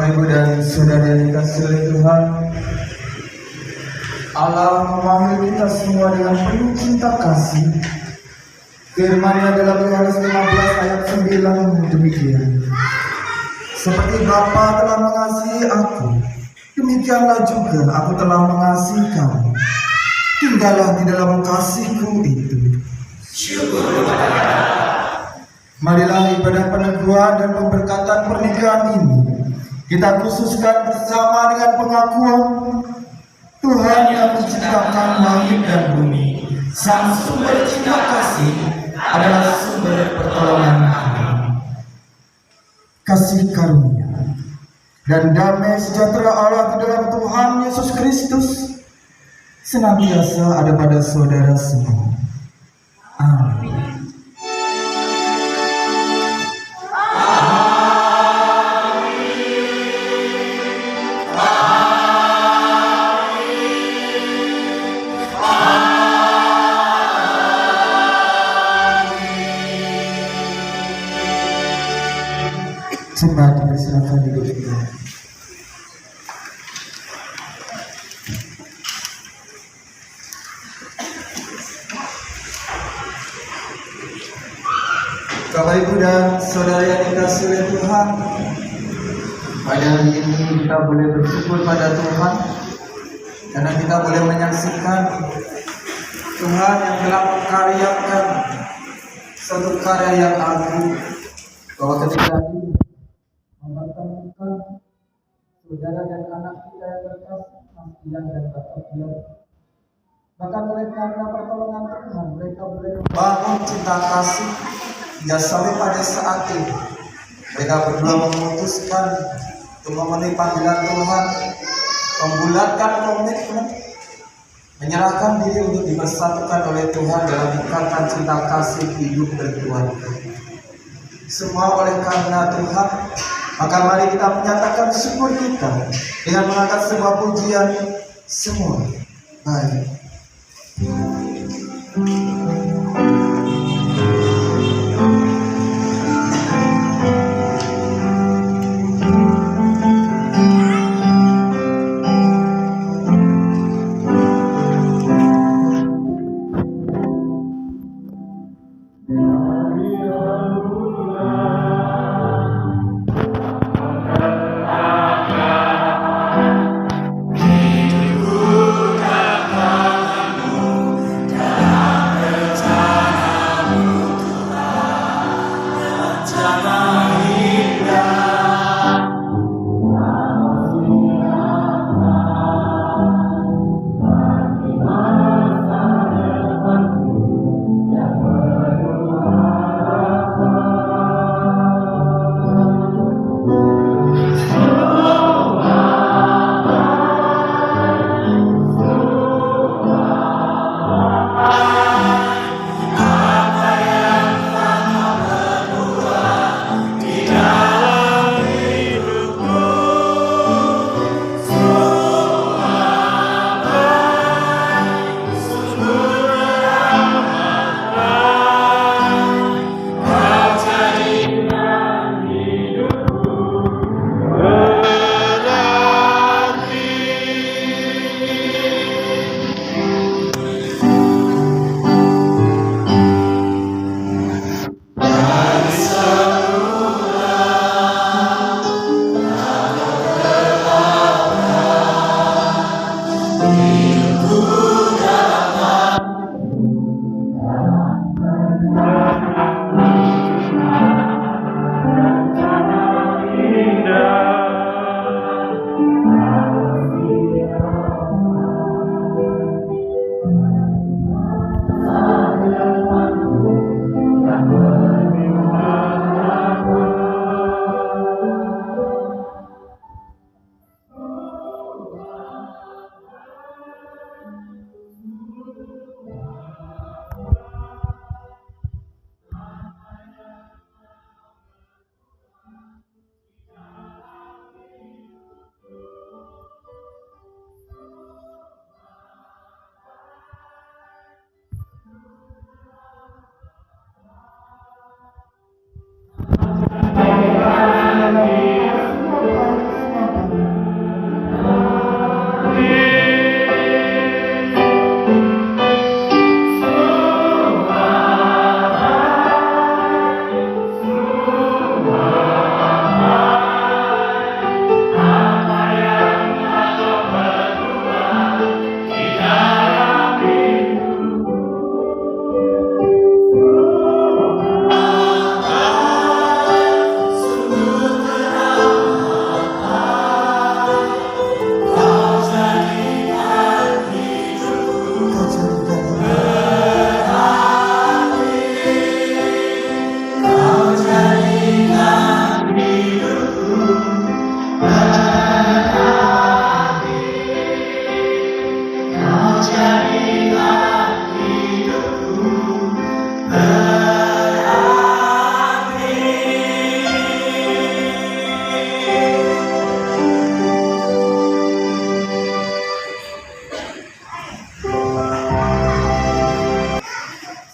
Bapak Ibu dan Saudara yang dikasihi oleh Tuhan, Allah memanggil kita semua dengan penuh cinta kasih. Firman-Nya dalam Yohanes 15 ayat 9 demikian. Seperti Bapa telah mengasihi aku, demikianlah juga aku telah mengasihi kamu. Tinggallah di dalam kasih-Ku itu. Marilah ibadah peneguhan dan pemberkatan pernikahan ini kita khususkan bersama dengan pengakuan Tuhan yang menciptakan langit dan bumi, Sang sumber cinta kasih, adalah sumber pertolongan kami. Kasih karunia dan damai sejahtera Allah di dalam Tuhan Yesus Kristus senantiasa ada pada saudara semua. Amin. Coba dipersilakan dulu kita. Bapak Ibu dan Saudara yang dikasihi oleh Tuhan, pada hari ini kita boleh bersyukur pada Tuhan karena kita boleh menyaksikan Tuhan yang telah mengkaryakan satu karya yang agung, bahwa ketika ini mempertemukan saudara dan anak kita yang berkasih, Mas Dian dan Bapak Dian. Bahkan oleh karena pertolongan Tuhan, mereka boleh membangun cinta kasih hingga sampai pada saat ini. Mereka berdua memutuskan untuk memenuhi panggilan Tuhan, membulatkan komitmen, menyerahkan diri untuk dipersatukan oleh Tuhan dalam ikatan cinta kasih hidup berkeluarga. Semua oleh karena Tuhan. Maka mari kita menyatakan syukur kita dengan mengangkat sebuah pujian semua baik.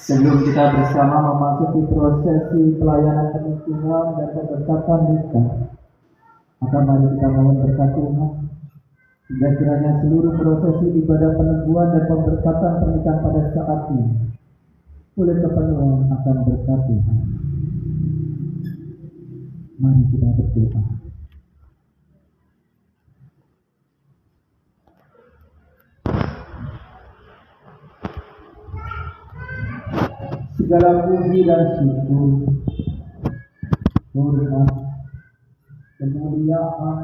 Sebelum kita bersama memasuki prosesi pelayanan penyucian dan pemberkatan nikah, maka mari kita mohon berkat Tuhan, hingga kiranya seluruh prosesi ibadah peneguhan dan pemberkatan pernikahan pada saat ini oleh kepenuhan akan berkat Tuhan. Mari kita berdoa. Segala puji dan syukur, hormat, kemuliaan,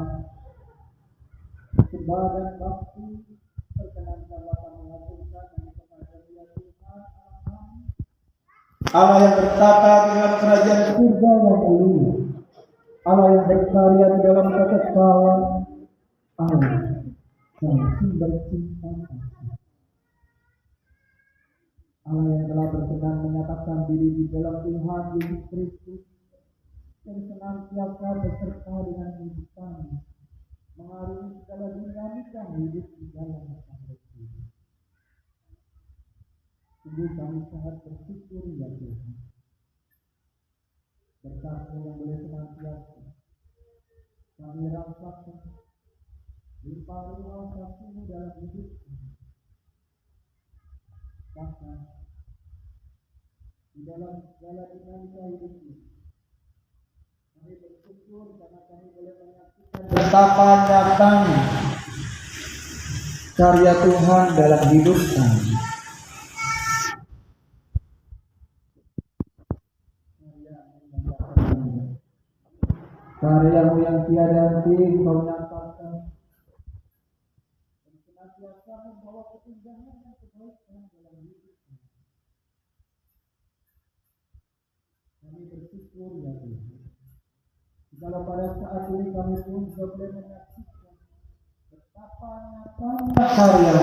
sembah dan bakti perkenankanlah kami aturkan kepada Dia Tuhan Allah yang bertata dengan kerajaan surga yang mulia, Allah yang berkarya di dalam kekekalan, Allah yang sumber cinta kasih, Allah yang telah berkenan menyatakan diri di dalam Tuhan Yesus Kristus dan senantiasa beserta dengan hidup kami, mengarungi segala dinamika hidup di dalam masyarakat ini. Sungguh kami sangat bersyukur ya Tuhan, berkat-Mu yang boleh senantiasa kami rasakan limpah ruah kasih-Mu dalam hidup kami. Bahkan di dalam segala dinamika hidup ini, kami bersyukur karena kami boleh menyaksikan betapa nyatanya karya Tuhan dalam hidup kami. Karya-Mu yang tiada henti Kau nyatakan dan senantiasa membawa keindahan dan kebaikan dalam hidup kami. Kami bersyukur ya Tuhan, kalau pada saat ini kami pun boleh menyaksikan betapa nyatanya karya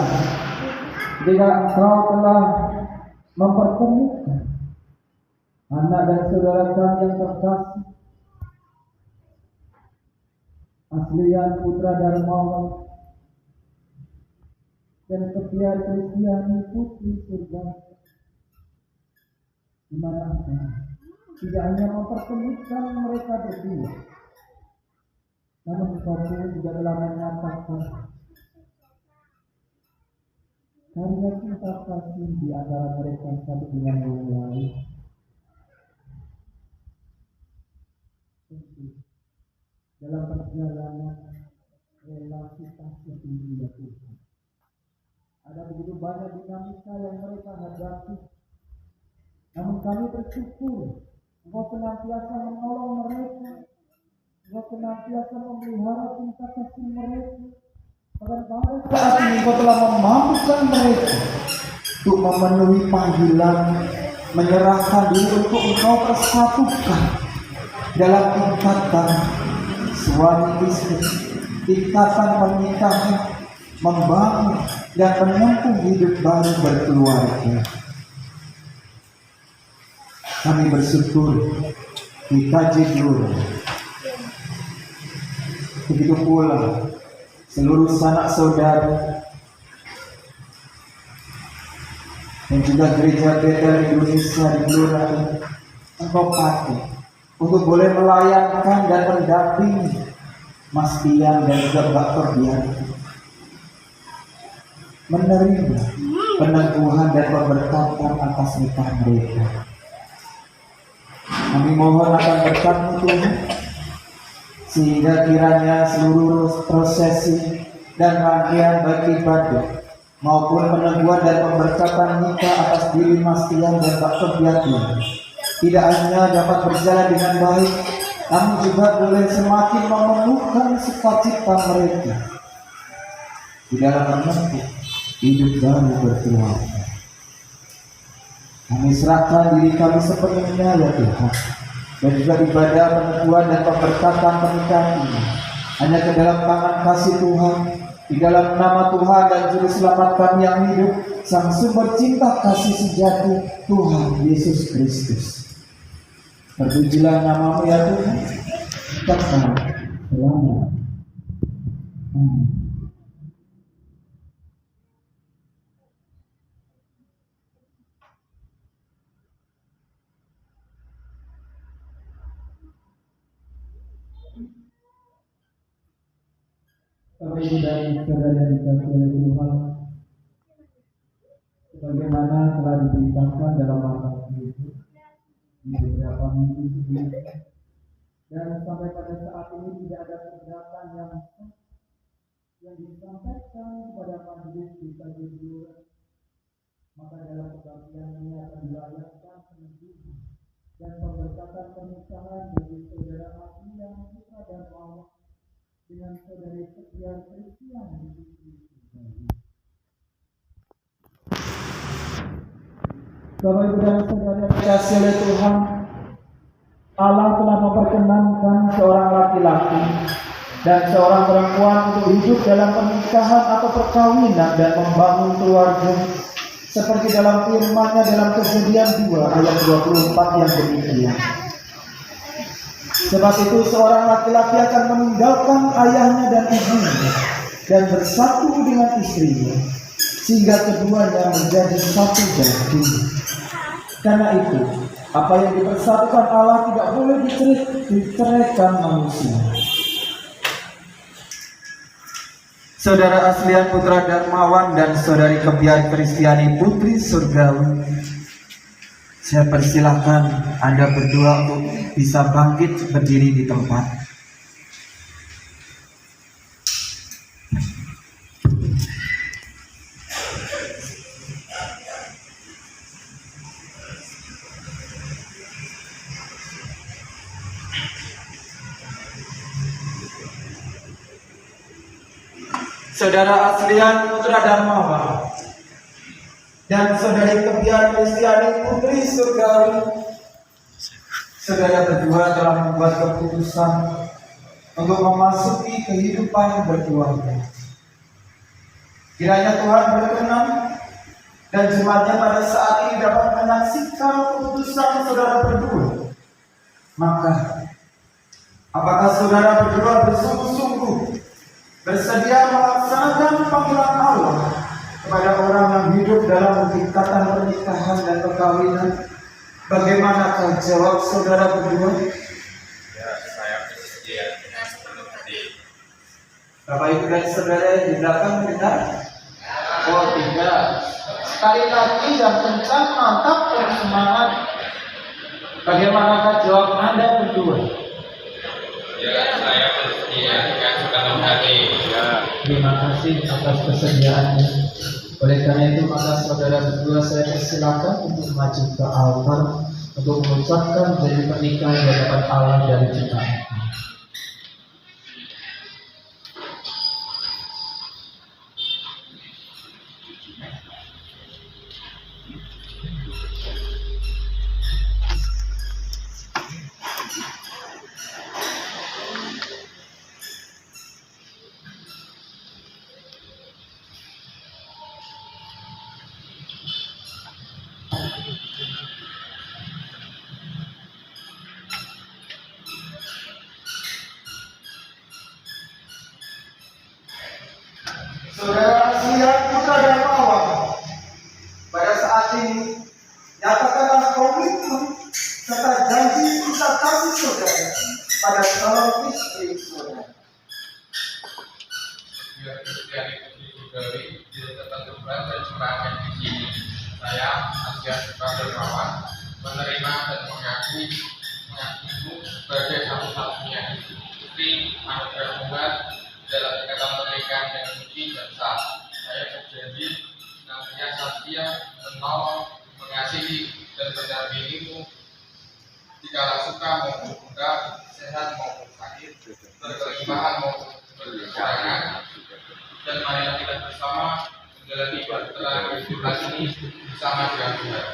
jika Engkau telah mempertemukan anak dan saudara kami yang terkasih, Aslian Putra Darmawan dan Sophia Kristiani Putri Surga, di mana tidak hanya mempertemukan mereka berdua, namun Engkau pun juga telah menyatakan karya cinta kasih di antara mereka satu dengan yang lain. Dalam perjalanan relasi kasih ini ya Tuhan, ada begitu banyak dinamika yang mereka hadapi, namun kami bersyukur Engkau senantiasa menolong mereka, Engkau senantiasa memelihara cinta kasih mereka. Bahkan pada saat ini Engkau telah memampukan mereka untuk memenuhi panggilan, menyerahkan diri untuk Engkau persatukan dalam ikatan suami istri, ikatan pernikahan, membangun dan menempuh hidup baru berkeluarga. Kami bersyukur di Kajidul. Begitu pula seluruh sanak saudara dan juga gereja Bethel Indonesia di Kelurahan Engkau pakai untuk boleh melayangkan dan mendampingi Mas Dian dan juga Mbak Ferdian menerima peneguhan dan pemberkatan atas nikah mereka. Kami mohon akan berkat-Mu Tuhan, sehingga kiranya seluruh prosesi dan rangkaian baik ibadah maupun peneguhan dan pemberkatan nikah atas diri Mas Dian dan Mbak Ferdian tidak hanya dapat berjalan dengan baik, namun juga boleh semakin memenuhkan sukacita mereka di dalam menempuh hidup baru berkeluarga. Kami serahkan diri kami sepenuhnya ya Tuhan, dan juga ibadah peneguhan dan pemberkatan pernikahan ini hanya ke dalam tangan kasih Tuhan, di dalam nama Tuhan dan Juru Selamat kami yang hidup, Sang Sumber Cinta Kasih Sejati, Tuhan Yesus Kristus. Terpujilah nama-Mu ya Tuhan, kekal selama. Amin. Bapak Ibu dan saudara yang dikasihi oleh Tuhan, sebagaimana telah diberitakan dalam Matius ini di beberapa minggu sebelumnya, dan sampai pada saat ini tidak ada keberatan yang disampaikan kepada majelis kita berdua, maka dalam kebaktian ini akan dilayangkan peneguhan dan pemberkatan pernikahan bagi saudara Adrian Putra dan Mawar dengan saudari Setia Kristian Putri. Bapak Ibu dan saudara yang dikasihi oleh Tuhan, Allah telah memperkenankan seorang laki-laki dan seorang perempuan untuk hidup dalam pernikahan atau perkawinan dan membangun keluarga, seperti dalam firman-Nya dalam Kejadian 2 ayat 24 yang demikian. Sebab itu seorang laki-laki akan meninggalkan ayahnya dan ibunya dan bersatu dengan istrinya, sehingga keduanya menjadi satu daging. Karena itu, apa yang dipersatukan Allah tidak boleh diceraikan manusia. Saudara Aslian Putra Darmawan dan saudari Kebiar Kristiani Putri Surgawi, saya persilahkan Anda berdua untuk bisa bangkit berdiri di tempat. Saudara Aslian Putra Darmawan dan saudari Kebiar Kristiani Putri Surgawi, saudara berdua telah membuat keputusan untuk memasuki kehidupan berkeluarga. Kiranya Tuhan berkenan dan jemaatnya pada saat ini dapat menyaksikan keputusan saudara berdua. Maka, apakah saudara berdua bersungguh-sungguh bersedia melaksanakan panggilan Allah kepada orang yang hidup dalam ikatan pernikahan dan perkawinan? Bagaimanakah jawab saudara berdua? Ya, saya bersedia dengan sepenuh. Bapak Ibu dan saudara yang di belakang benar? Oh tidak. Sekali lagi yang kencang, mantap dan semangat. Bagaimanakah jawab Anda berdua? Ya, saya bersedia dengan sepenuh hati. Ya. Terima kasih atas kesediaannya. Oleh karena itu, maka saudara berdua saya persilakan untuk maju ke altar untuk mengucapkan janji pernikahan di hadapan Allah dari kita. Saudara Aslian Putra Darmawan, pada saat ini nyatakanlah komitmen serta janji kita kasih saudara pada calon istri saudara. Ya, Kristiani Putri Surgawi ditentukan dan curahkan di sini. Saya Aslian Putra Darmawan menerima dan mengakui sebagai satu-satunya istri anugerah Tuhan dalam ikatan pernikahan yang suci dan sah. Saya berjanji senantiasa setia, menolong, mengasihi, dan mendampingimu jika suka maupun duka, sehat maupun sakit, berkelimpahan maupun berkekurangan. Dan marilah kita bersama menjalani perjalanan kehidupan ini bersama dengan Tuhan.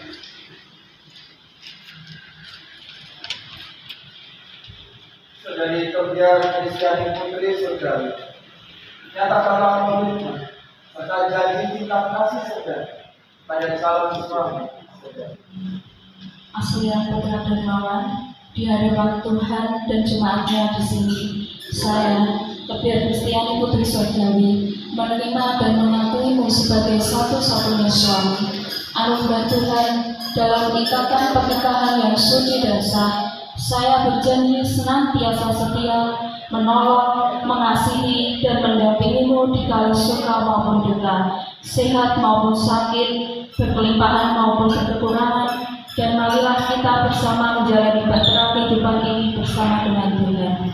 Saudari Kebiar Kristiani Putri Surgawi, nyatakanlah komitmen serta janji kita kasih saudara pada calon suami saudara. Aslian Putra Darmawan, di hadapan Tuhan dan jemaatnya di sini, saya, Kebiar Kristiani Putri Surgawi, menerima dan mengakuimu sebagai satu-satunya suami, anugerah Tuhan dalam ikatan pernikahan yang suci dan sah, Saya berjanji senantiasa setia, menolong, mengasihi, dan mendampingimu di kala suka maupun duka, sehat maupun sakit, berkelimpahan maupun kekurangan, dan marilah kita bersama menjalani bahtera kehidupan ini bersama dengan Tuhan.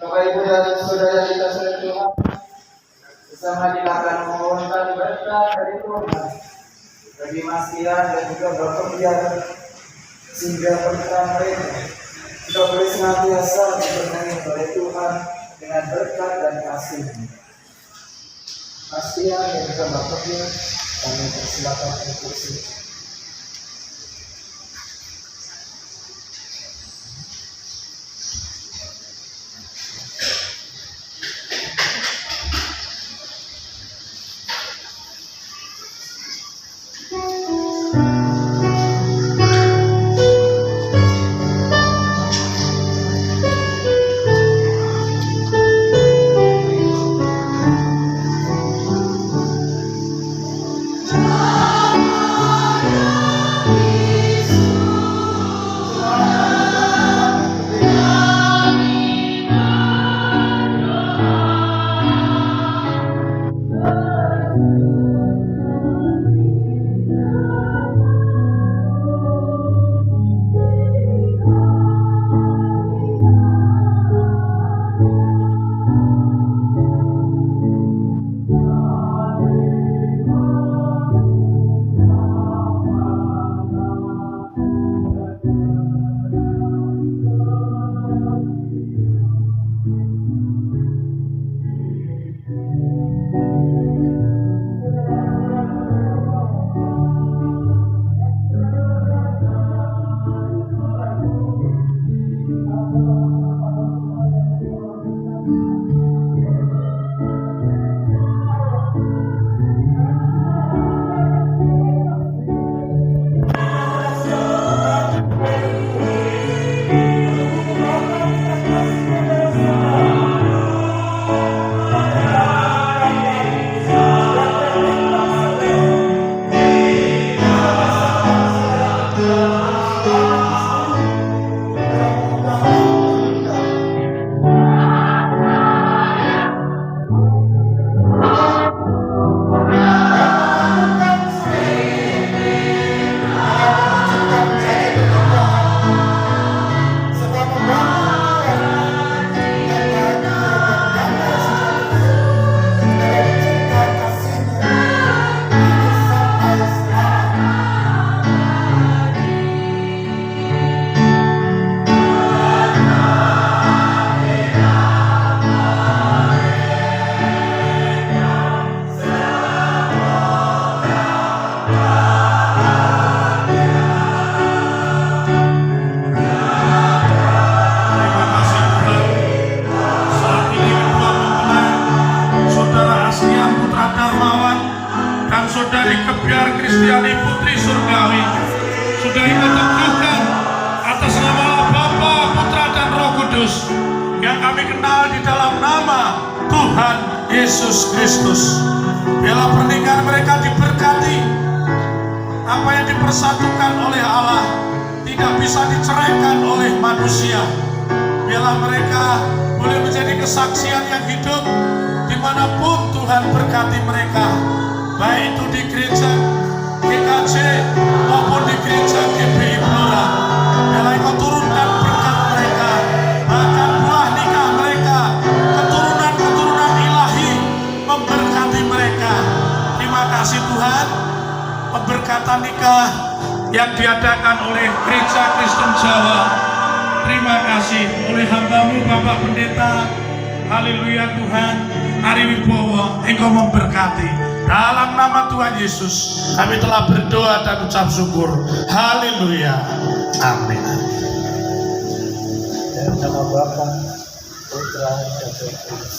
Bapak Ibu dan Saudara yang dikasihi oleh Tuhan, bersama kita akan memohonkan berkat dari Tuhan bagi Mas Ian dan juga Bapak Ian, sehingga pernikahan mereka kita boleh senantiasa diberkati oleh Tuhan dengan berkat dan kasih. Mas Ian dan juga Bapak Ian, kami persilakan untuk kursi. Saudari Kebiar Kristiani Putri Surgawi sudah ikut teguhkan atas nama Bapa, Putra dan Roh Kudus yang kami kenal di dalam nama Tuhan Yesus Kristus. Biarlah pernikahan mereka diberkati. Apa yang dipersatukan oleh Allah tidak bisa diceraikan oleh manusia. Biarlah mereka boleh menjadi kesaksian yang hidup dimanapun Tuhan berkati mereka, baik itu di gereja GKJ maupun di gereja GBI Blora. Biarlah Engkau turunkan berkat mereka, bahkan buah nikah mereka, keturunan-keturunan ilahi memberkati mereka. Terima kasih Tuhan, pemberkatan nikah yang diadakan oleh Gereja Kristen Jawa. Terima kasih oleh hamba-Mu Bapak Pendeta. Haleluya Tuhan, Ari Wibowo, Engkau memberkati. Dalam nama Tuhan Yesus kami telah berdoa dan ucap syukur. Haleluya. Amin. Dalam nama Bapa, Putra, dan Roh Kudus.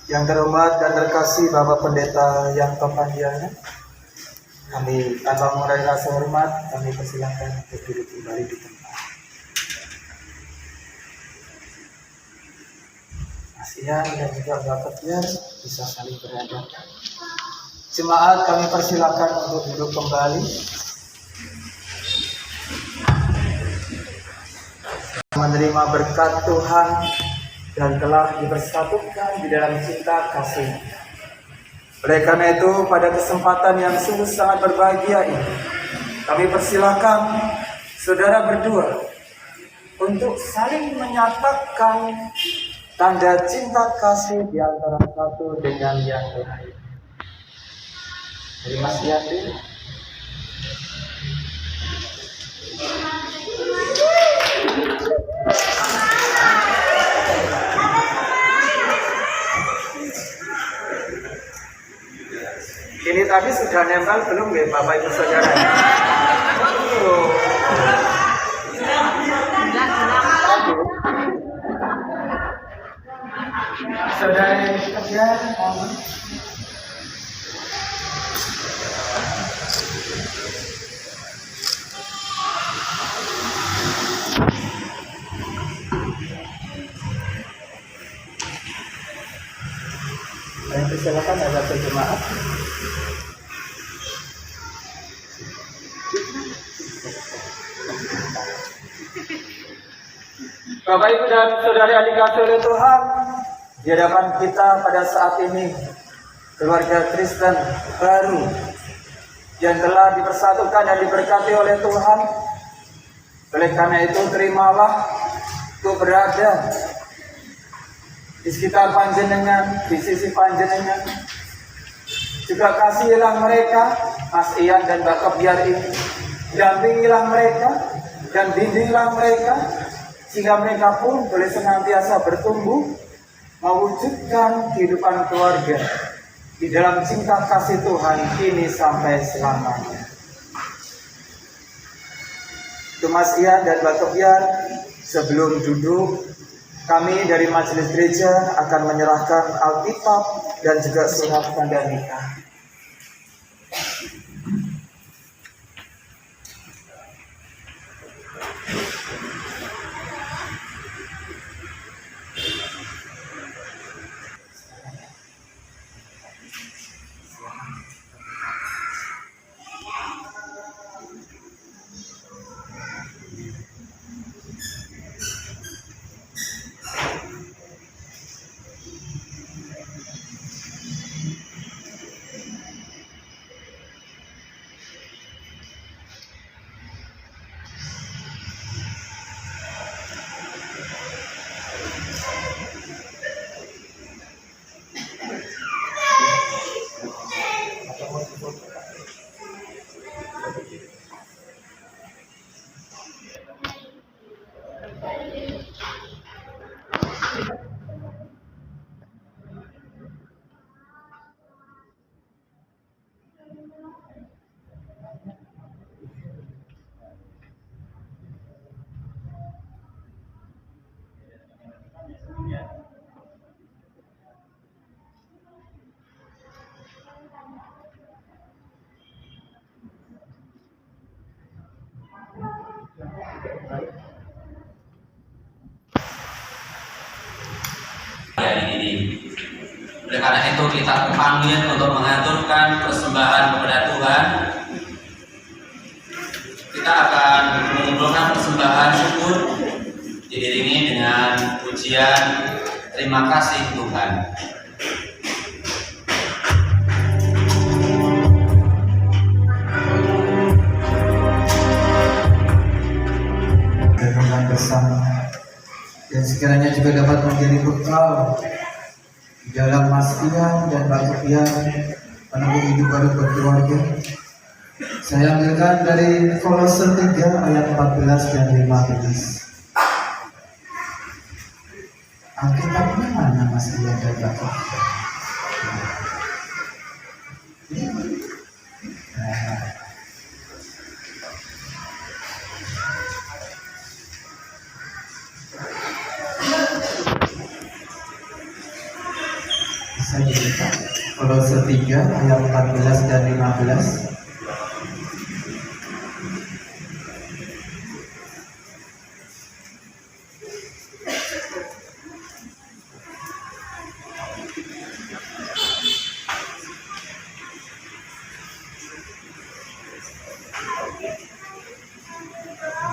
Yang terhormat dan terkasih Bapak Pendeta yang Kepandiannya, kami tanpa mengurangi rasa hormat, kami persilahkan untuk duduk kembali di tempat. Mas Ian dan juga Bapak Ian bisa saling berhadapan. Jemaat kami persilahkan untuk duduk kembali. Menerima berkat Tuhan dan telah dipersatukan di dalam cinta kasih Oleh karena itu, pada kesempatan yang sungguh sangat berbahagia ini, kami persilakan saudara berdua untuk saling menyatakan tanda cinta kasih di antara satu dengan yang lain. Terima kasih Yandi. Ini tadi sudah nempel belum ya Bapak Ibu Saudara? Saudara yang kerja, silakan ada jemaat. Bapak Ibu dan Saudari adik kasih oleh Tuhan, di hadapan kita pada saat ini keluarga Kristen baru yang telah dipersatukan dan diberkati oleh Tuhan. Oleh karena itu terimalah untuk berada di sekitar panjenengan, di sisi panjenengan. Juga kasihilah mereka, Mas Ian dan Mbak Kebiar ini. Dampingilah mereka dan bimbinglah mereka, sehingga mereka pun boleh senantiasa bertumbuh, mewujudkan kehidupan keluarga di dalam cinta kasih Tuhan kini sampai selamanya. Itu Mas Ian dan Mbak Kebiar, sebelum duduk, kami dari Majelis Gereja akan menyerahkan Alkitab dan juga surat tanda nikah. Oleh karena itu kita terpanggil untuk mengaturkan persembahan kepada Tuhan. Kita akan mengumpulkan persembahan syukur diiringi dengan pujian terima kasih Tuhan. Renungan bersama dan sekiranya juga dapat menjadi bekal di dalam Mas Ian dan Mbak Kebiar menempuh hidup baru berkeluarga. Saya ambilkan dari Kolose 3 ayat 14 dan 15. Alkitabnya mana Mas Ian dan Mbak Kebiar? Saya buka Kolose 3 ayat 14 dan 15.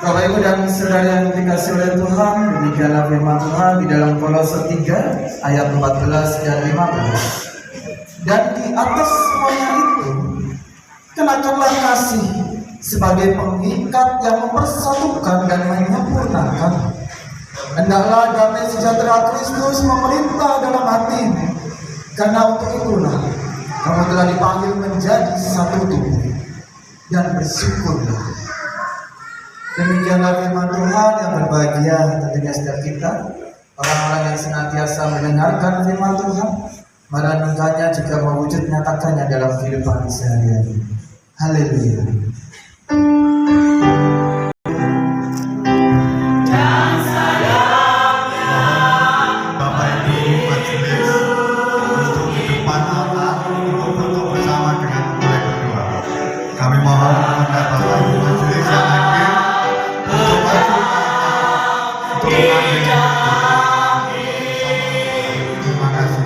Bapak Ibu dan Saudara yang dikasihi oleh Tuhan, demikianlah firman Tuhan di dalam Kolose 3 ayat 14 dan 15. Dan di atas semuanya itu, kenakanlah kasih sebagai pengikat yang mempersatukan dan menyempurnakan. Hendaklah damai sejahtera Kristus memerintah dalam hatimu, karena untuk itulah kamu telah dipanggil menjadi satu tubuh, dan bersyukurlah. Demikianlah firman Tuhan yang berbahagia tentunya setiap kita, orang-orang yang senantiasa mendengarkan firman Tuhan, merenungkannya juga mewujud nyatakannya dalam kehidupan sehari-hari. Haleluya. Bapak Ibu majelis untuk di depan Allah untuk berdoa bersama dengan mulai berdoa. Kami mohon kepada Bapak Ibu majelis yang hadir untuk maju untuk mengambil. Terima kasih.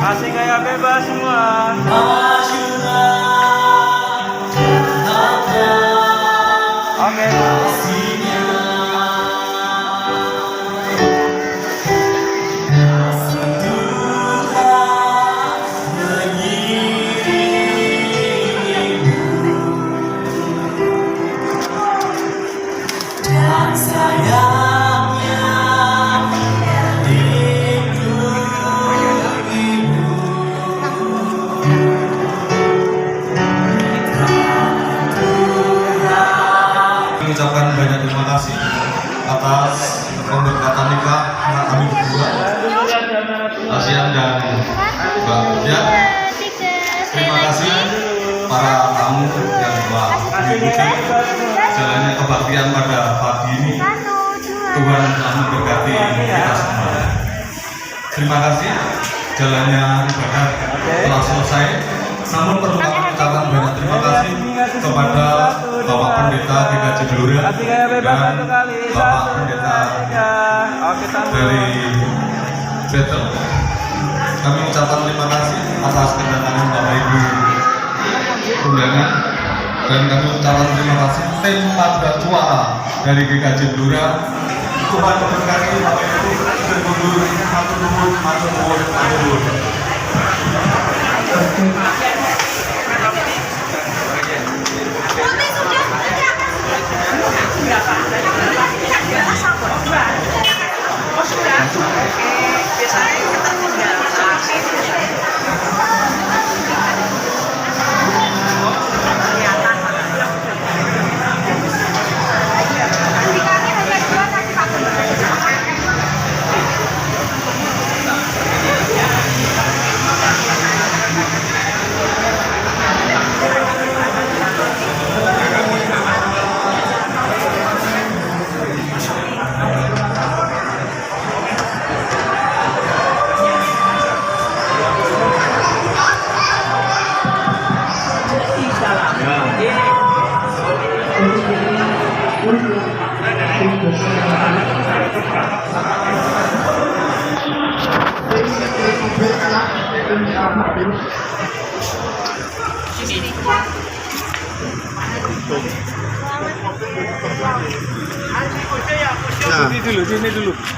Masih kayak bebas semua. Oke. Mengucapkan banyak terima kasih atas pemberkatan nikah anak kami berdua, Asian dan Mbak Dia. Terima kasih para tamu yang telah mengikuti jalannya kebaktian pada pagi ini. Tuhan telah memberkati kita semua. Terima kasih, jalannya ibadah telah selesai. Namun perlu kami ucapkan banyak terima kasih kepada Bapak Pendeta GKJ Blora dan Bapak Pendeta dari Betel. Kami ucapkan terima kasih atas kedatangan Bapak Ibu undangan, dan kami ucapkan terima kasih tim Pada Suara dari GKJ Blora. Tuhan memberkati Bapak Ibu dan Guru matur nuwun.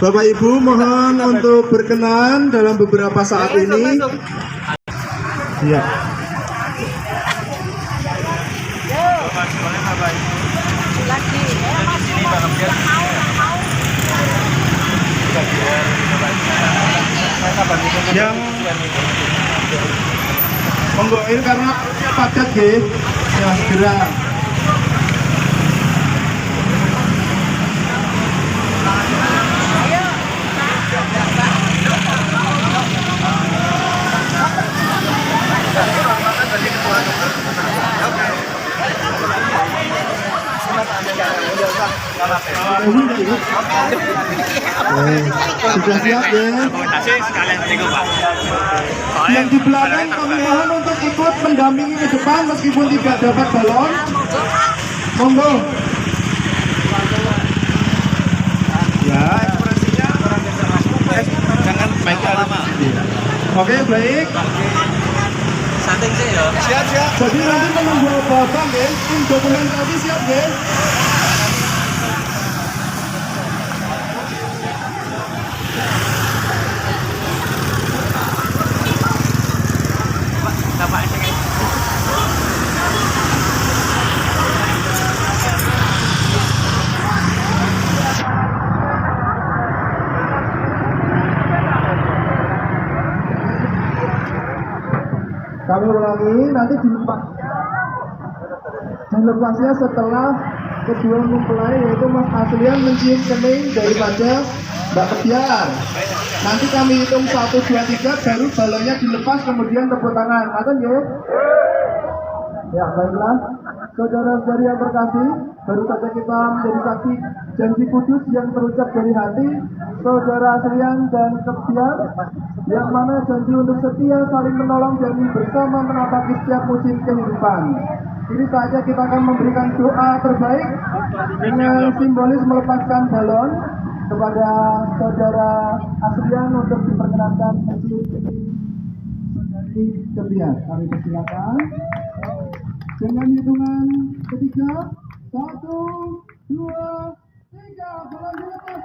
Bapak Ibu mohon untuk berkenan dalam beberapa saat ini. Iya. Yang monggo ini karena padat nggih. Ya segera. Sudah siap ya? Yang di belakang kami mohon untuk ikut mendampingi ke depan meskipun tidak dapat balon. Monggo. Ya. Jangan baik lama. Oke, baik. Santing sih ya. Siap. Jadi nanti menunggu Bapak ya, tim dokumentasi siap ya. Kami ulangi, nanti dilepasnya setelah kedua mempelai yaitu Mas Aslian mencium kening daripada Mbak Kebiar. Nanti kami hitung 1, 2, 3 baru balonnya dilepas kemudian tepuk tangan. Akan ya? Ya baiklah, saudara-saudari yang terkasih, baru saja kita menjadi saksi janji kudus yang terucap dari hati Saudara Aslian dan Kebiar, yang mana janji untuk setia saling menolong dan bersama menapaki setiap musim kehidupan. Ini saja kita akan memberikan doa terbaik dengan simbolis melepaskan balon kepada Saudara Aslian untuk diperkenankan mencium saudari Kebiar. Kami persilakan. Dengan hitungan ketiga, 1, 2, 3, balon dilepas.